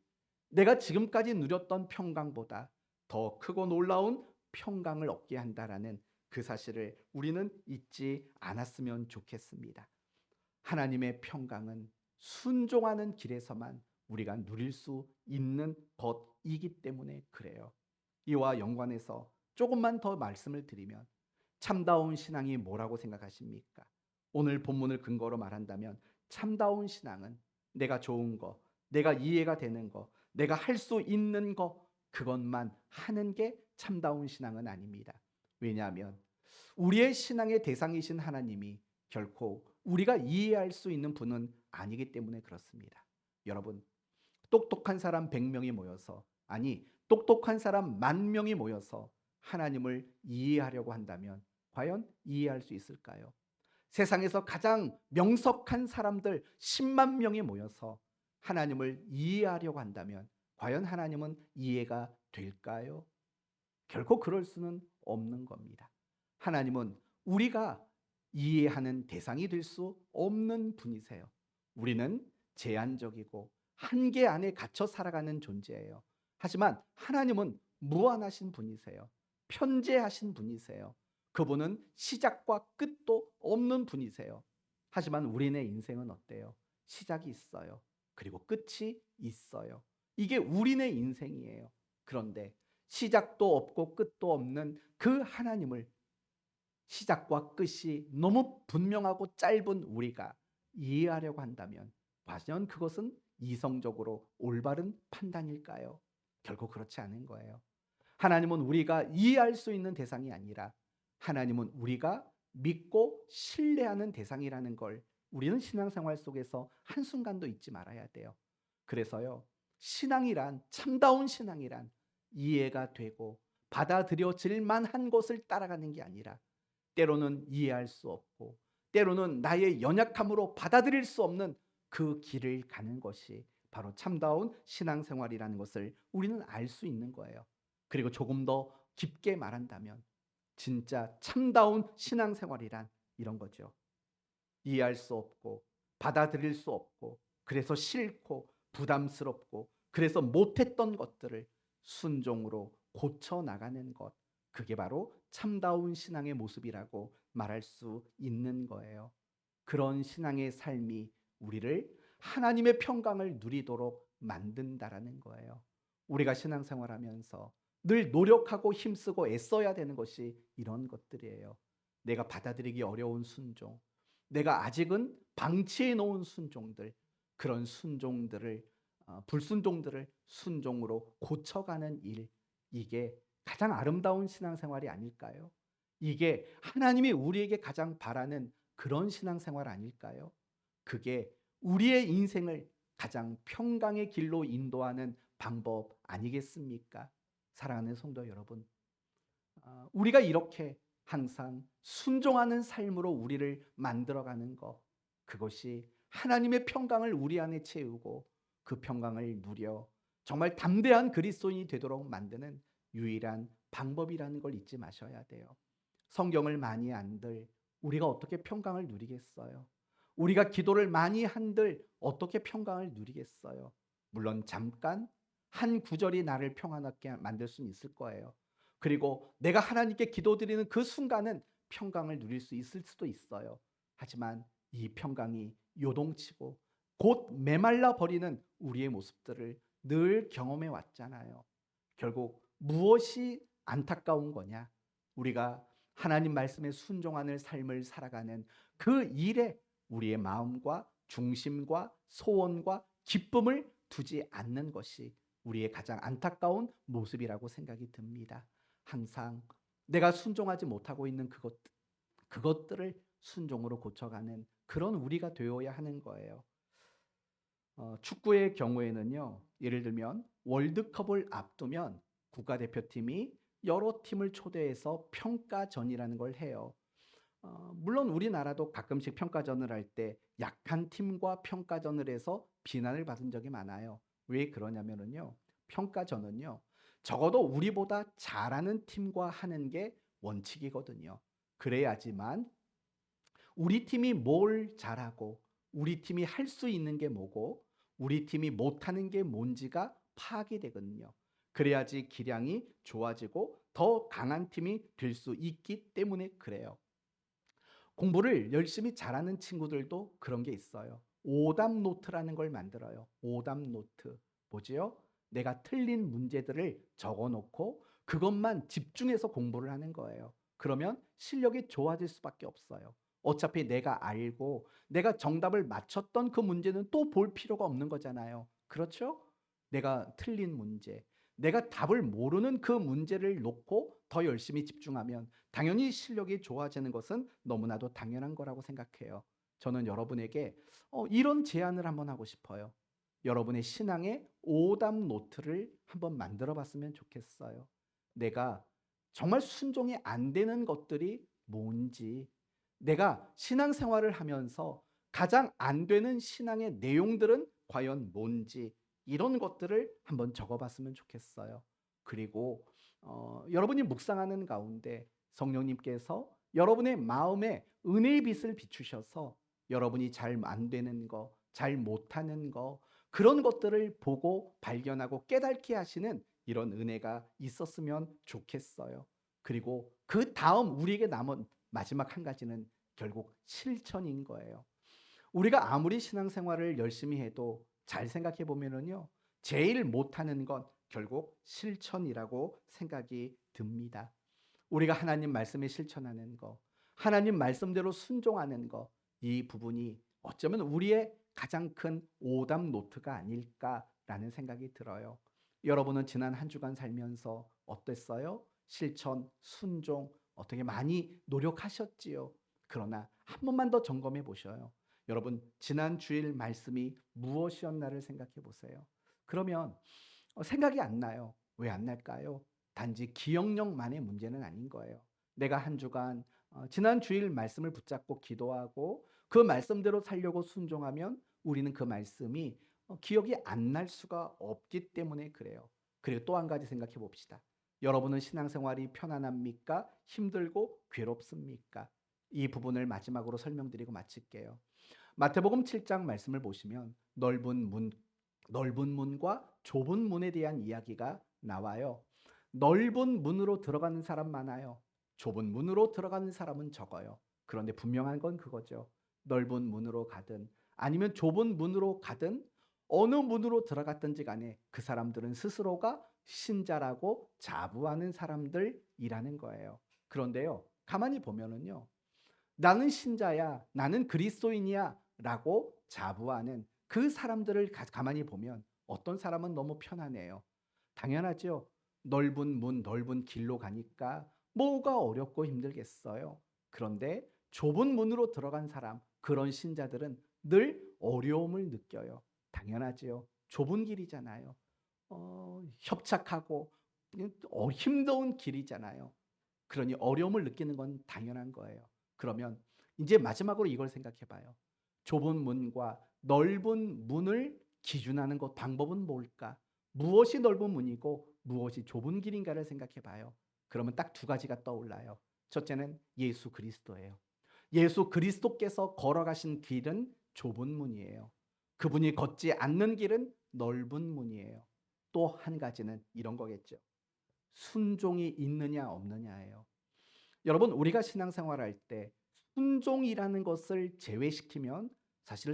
내가 지금까지 누렸던 평강보다 더 크고 놀라운 평강을 얻게 한다라는 그 사실을 우리는 잊지 않았으면 좋겠습니다. 하나님의 평강은 순종하는 길에서만 우리가 누릴 수 있는 것이기 때문에 그래요. 이와 연관해서 조금만 더 말씀을 드리면 참다운 신앙이 뭐라고 생각하십니까? 오늘 본문을 근거로 말한다면 참다운 신앙은 내가 좋은 거, 내가 이해가 되는 거, 내가 할 수 있는 거 그것만 하는 게 참다운 신앙은 아닙니다. 왜냐하면 우리의 신앙의 대상이신 하나님이 결코 우리가 이해할 수 있는 분은 아니기 때문에 그렇습니다. 여러분, 똑똑한 사람 100명이 모여서 아니 똑똑한 사람 10,000명이 모여서 하나님을 이해하려고 한다면 과연 이해할 수 있을까요? 세상에서 가장 명석한 사람들 10만 명이 모여서 하나님을 이해하려고 한다면 과연 하나님은 이해가 될까요? 결코 그럴 수는 없는 겁니다. 하나님은 우리가 이해하는 대상이 될 수 없는 분이세요. 우리는 제한적이고 한계 안에 갇혀 살아가는 존재예요. 하지만 하나님은 무한하신 분이세요. 편재하신 분이세요. 그분은 시작과 끝도 없는 분이세요. 하지만 우리네 인생은 어때요? 시작이 있어요. 그리고 끝이 있어요. 이게 우리네 인생이에요. 그런데 시작도 없고 끝도 없는 그 하나님을 시작과 끝이 너무 분명하고 짧은 우리가 이해하려고 한다면 과연 그것은 이성적으로 올바른 판단일까요? 결코 그렇지 않은 거예요. 하나님은 우리가 이해할 수 있는 대상이 아니라 하나님은 우리가 믿고 신뢰하는 대상이라는 걸 우리는 신앙생활 속에서 한순간도 잊지 말아야 돼요. 그래서요, 신앙이란, 참다운 신앙이란 이해가 되고 받아들여질 만한 것을 따라가는 게 아니라 때로는 이해할 수 없고 때로는 나의 연약함으로 받아들일 수 없는 그 길을 가는 것이 바로 참다운 신앙생활이라는 것을 우리는 알 수 있는 거예요. 그리고 조금 더 깊게 말한다면 진짜 참다운 신앙생활이란 이런 거죠. 이해할 수 없고 받아들일 수 없고 그래서 싫고 부담스럽고 그래서 못했던 것들을 순종으로 고쳐 나가는 것, 그게 바로 참다운 신앙의 모습이라고 말할 수 있는 거예요. 그런 신앙의 삶이 우리를 하나님의 평강을 누리도록 만든다라는 거예요. 우리가 신앙생활하면서 늘 노력하고 힘쓰고 애써야 되는 것이 이런 것들이에요. 내가 받아들이기 어려운 순종, 내가 아직은 방치해 놓은 순종들, 그런 순종들을 불순종들을 순종으로 고쳐가는 일, 이게 가장 아름다운 신앙생활이 아닐까요? 이게 하나님이 우리에게 가장 바라는 그런 신앙생활 아닐까요? 그게 우리의 인생을 가장 평강의 길로 인도하는 방법 아니겠습니까? 사랑하는 성도 여러분, 우리가 이렇게 항상 순종하는 삶으로 우리를 만들어가는 것, 그것이 하나님의 평강을 우리 안에 채우고 그 평강을 누려 정말 담대한 그리스도인이 되도록 만드는 유일한 방법이라는 걸 잊지 마셔야 돼요. 성경을 많이 안들 우리가 어떻게 평강을 누리겠어요? 우리가 기도를 많이 한들 어떻게 평강을 누리겠어요? 물론 잠깐 한 구절이 나를 평안하게 만들 수는 있을 거예요. 그리고 내가 하나님께 기도드리는 그 순간은 평강을 누릴 수 있을 수도 있어요. 하지만 이 평강이 요동치고 곧 메말라 버리는 우리의 모습들을 늘 경험해 왔잖아요. 결국 무엇이 안타까운 거냐? 우리가 하나님 말씀에 순종하는 삶을 살아가는 그 일에 우리의 마음과 중심과 소원과 기쁨을 두지 않는 것이 우리의 가장 안타까운 모습이라고 생각이 듭니다. 항상 내가 순종하지 못하고 있는 그것들을 순종으로 고쳐가는 그런 우리가 되어야 하는 거예요. 축구의 경우에는요, 예를 들면 월드컵을 앞두면 국가대표팀이 여러 팀을 초대해서 평가전이라는 걸 해요. 물론 우리나라도 가끔씩 평가전을 할 때 약한 팀과 평가전을 해서 비난을 받은 적이 많아요. 왜 그러냐면요, 평가전은요, 적어도 우리보다 잘하는 팀과 하는 게 원칙이거든요. 그래야지만 우리 팀이 뭘 잘하고 우리 팀이 할 수 있는 게 뭐고 우리 팀이 못하는 게 뭔지가 파악이 되거든요. 그래야지 기량이 좋아지고 더 강한 팀이 될 수 있기 때문에 그래요. 공부를 열심히 잘하는 친구들도 그런 게 있어요. 오답 노트라는 걸 만들어요. 오답 노트. 뭐지요? 내가 틀린 문제들을 적어 놓고 그것만 집중해서 공부를 하는 거예요. 그러면 실력이 좋아질 수밖에 없어요. 어차피 내가 알고 내가 정답을 맞췄던 그 문제는 또 볼 필요가 없는 거잖아요. 그렇죠? 내가 틀린 문제, 내가 답을 모르는 그 문제를 놓고 더 열심히 집중하면 당연히 실력이 좋아지는 것은 너무나도 당연한 거라고 생각해요. 저는 여러분에게 이런 제안을 한번 하고 싶어요. 여러분의 신앙의 오답 노트를 한번 만들어 봤으면 좋겠어요. 내가 정말 순종이 안 되는 것들이 뭔지, 내가 신앙생활을 하면서 가장 안 되는 신앙의 내용들은 과연 뭔지, 이런 것들을 한번 적어봤으면 좋겠어요. 그리고 여러분이 묵상하는 가운데 성령님께서 여러분의 마음에 은혜의 빛을 비추셔서 여러분이 잘 안 되는 거, 잘 못하는 거, 그런 것들을 보고 발견하고 깨닫게 하시는 이런 은혜가 있었으면 좋겠어요. 그리고 그 다음 우리에게 남은 마지막 한 가지는 결국 실천인 거예요. 우리가 아무리 신앙생활을 열심히 해도 잘 생각해 보면은요, 제일 못하는 건 결국 실천이라고 생각이 듭니다. 우리가 하나님 말씀에 실천하는 거, 하나님 말씀대로 순종하는 거, 이 부분이 어쩌면 우리의 가장 큰 오답 노트가 아닐까라는 생각이 들어요. 여러분은 지난 한 주간 살면서 어땠어요? 실천, 순종, 어떻게 많이 노력하셨지요? 그러나 한 번만 더 점검해 보셔요. 여러분, 지난 주일 말씀이 무엇이었나를 생각해 보세요. 그러면 생각이 안 나요. 왜 안 날까요? 단지 기억력만의 문제는 아닌 거예요. 내가 한 주간 지난 주일 말씀을 붙잡고 기도하고 그 말씀대로 살려고 순종하면 우리는 그 말씀이 기억이 안 날 수가 없기 때문에 그래요. 그리고 또 한 가지 생각해 봅시다. 여러분은 신앙생활이 편안합니까? 힘들고 괴롭습니까? 이 부분을 마지막으로 설명드리고 마칠게요. 마태복음 7장 말씀을 보시면 넓은 문과 좁은 문에 대한 이야기가 나와요. 넓은 문으로 들어가는 사람 많아요. 좁은 문으로 들어가는 사람은 적어요. 그런데 분명한 건 그거죠. 넓은 문으로 가든 아니면 좁은 문으로 가든 어느 문으로 들어갔든지 간에 그 사람들은 스스로가 신자라고 자부하는 사람들이라는 거예요. 그런데요, 가만히 보면은요, 나는 신자야, 나는 그리스도인이야 라고 자부하는 그 사람들을 가만히 보면 어떤 사람은 너무 편안해요. 당연하죠. 넓은 문, 넓은 길로 가니까 뭐가 어렵고 힘들겠어요. 그런데 좁은 문으로 들어간 사람, 그런 신자들은 늘 어려움을 느껴요. 당연하지요. 좁은 길이잖아요. 협착하고 힘겨운 길이잖아요. 그러니 어려움을 느끼는 건 당연한 거예요. 그러면 이제 마지막으로 이걸 생각해 봐요. 좁은 문과 넓은 문을 기준하는 것 방법은 뭘까? 무엇이 넓은 문이고 무엇이 좁은 길인가를 생각해 봐요. 그러면 딱 두 가지가 떠올라요. 첫째는 예수 그리스도예요. 예수 그리스도께서 걸어가신 길은 좁은 문이에요. 그분이 걷지 않는 길은 넓은 문이에요. 또 한 가지는 이런 거겠죠. 순종이 있느냐 없느냐예요. 여러분, 우리가 신앙생활할 때 순종이라는 것을 제외시키면 사실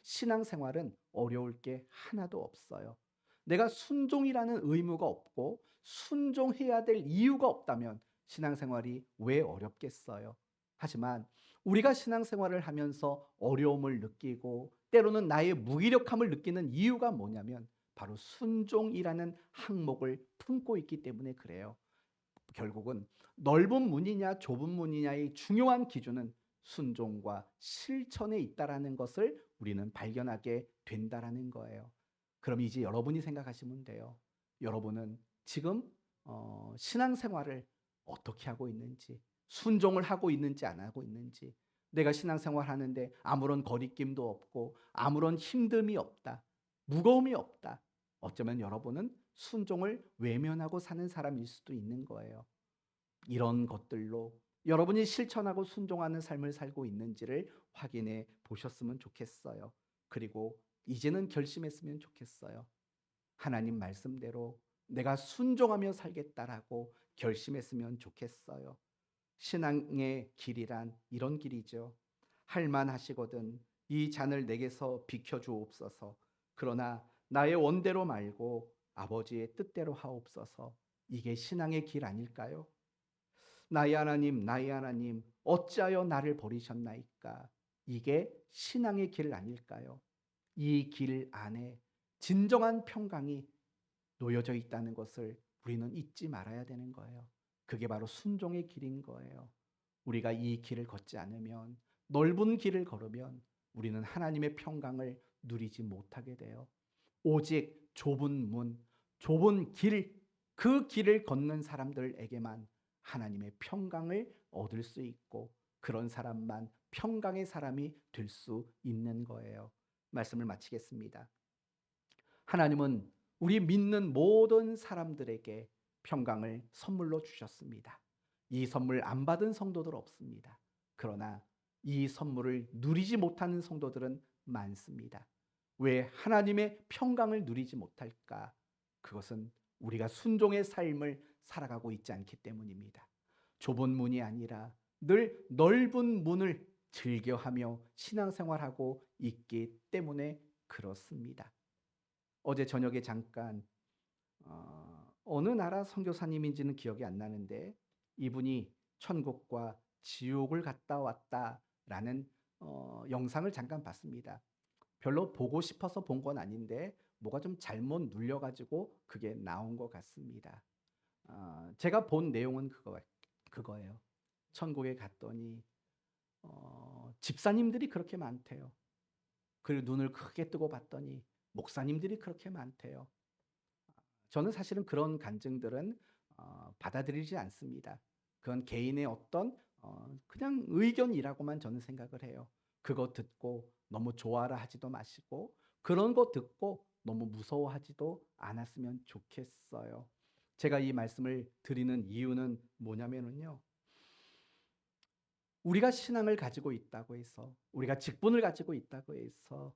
신앙생활은 어려울 게 하나도 없어요. 내가 순종이라는 의무가 없고 순종해야 될 이유가 없다면 신앙생활이 왜 어렵겠어요? 하지만 우리가 신앙생활을 하면서 어려움을 느끼고 때로는 나의 무기력함을 느끼는 이유가 뭐냐면 바로 순종이라는 항목을 품고 있기 때문에 그래요. 결국은 넓은 문이냐 좁은 문이냐의 중요한 기준은 순종과 실천에 있다라는 것을 우리는 발견하게 된다라는 거예요. 그럼 이제 여러분이 생각하시면 돼요. 여러분은 지금 신앙생활을 어떻게 하고 있는지, 순종을 하고 있는지 안 하고 있는지, 내가 신앙생활 하는데 아무런 거리낌도 없고 아무런 힘듦이 없다, 무거움이 없다. 어쩌면 여러분은 순종을 외면하고 사는 사람일 수도 있는 거예요. 이런 것들로 여러분이 실천하고 순종하는 삶을 살고 있는지를 확인해 보셨으면 좋겠어요. 그리고 이제는 결심했으면 좋겠어요. 하나님 말씀대로 내가 순종하며 살겠다라고 결심했으면 좋겠어요. 신앙의 길이란 이런 길이죠. 할만하시거든 이 잔을 내게서 비켜주옵소서. 그러나 나의 원대로 말고 아버지의 뜻대로 하옵소서. 이게 신앙의 길 아닐까요? 나의 하나님, 어찌하여 나를 버리셨나이까? 이게 신앙의 길 아닐까요? 이 길 안에 진정한 평강이 놓여져 있다는 것을 우리는 잊지 말아야 되는 거예요. 그게 바로 순종의 길인 거예요. 우리가 이 길을 걷지 않으면, 넓은 길을 걸으면 우리는 하나님의 평강을 누리지 못하게 돼요. 오직 좁은 문, 좁은 길, 그 길을 걷는 사람들에게만 하나님의 평강을 얻을 수 있고 그런 사람만 평강의 사람이 될 수 있는 거예요. 말씀을 마치겠습니다. 하나님은 우리 믿는 모든 사람들에게 평강을 선물로 주셨습니다. 이 선물 안 받은 성도들 없습니다. 그러나 이 선물을 누리지 못하는 성도들은 많습니다. 왜 하나님의 평강을 누리지 못할까? 그것은 우리가 순종의 삶을 살아가고 있지 않기 때문입니다. 좁은 문이 아니라 늘 넓은 문을 즐겨하며 신앙생활하고 있기 때문에 그렇습니다. 어제 저녁에 잠깐 어느 나라 선교사님인지는 기억이 안 나는데 이분이 천국과 지옥을 갔다 왔다라는 영상을 잠깐 봤습니다. 별로 보고 싶어서 본 건 아닌데 뭐가 좀 잘못 눌려가지고 그게 나온 것 같습니다. 제가 본 내용은 그거예요. 천국에 갔더니 집사님들이 그렇게 많대요. 그리고 눈을 크게 뜨고 봤더니 목사님들이 그렇게 많대요. 저는 사실은 그런 간증들은 받아들이지 않습니다. 그건 개인의 어떤 그냥 의견이라고만 저는 생각을 해요. 그거 듣고 너무 좋아라 하지도 마시고 그런 거 듣고 너무 무서워하지도 않았으면 좋겠어요. 제가 이 말씀을 드리는 이유는 뭐냐면요. 우리가 신앙을 가지고 있다고 해서 우리가 직분을 가지고 있다고 해서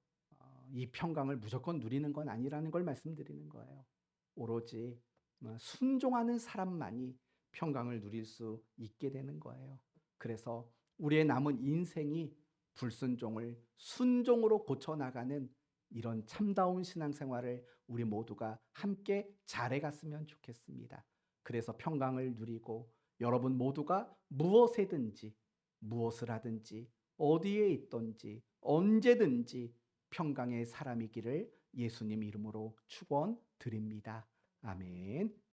이 평강을 무조건 누리는 건 아니라는 걸 말씀드리는 거예요. 오로지 순종하는 사람만이 평강을 누릴 수 있게 되는 거예요. 그래서 우리의 남은 인생이 불순종을 순종으로 고쳐나가는 이런 참다운 신앙생활을 우리 모두가 함께 잘해갔으면 좋겠습니다. 그래서 평강을 누리고 여러분 모두가 무엇을 하든지 어디에 있든지 언제든지 평강의 사람이기를 예수님 이름으로 축원드립니다. 아멘.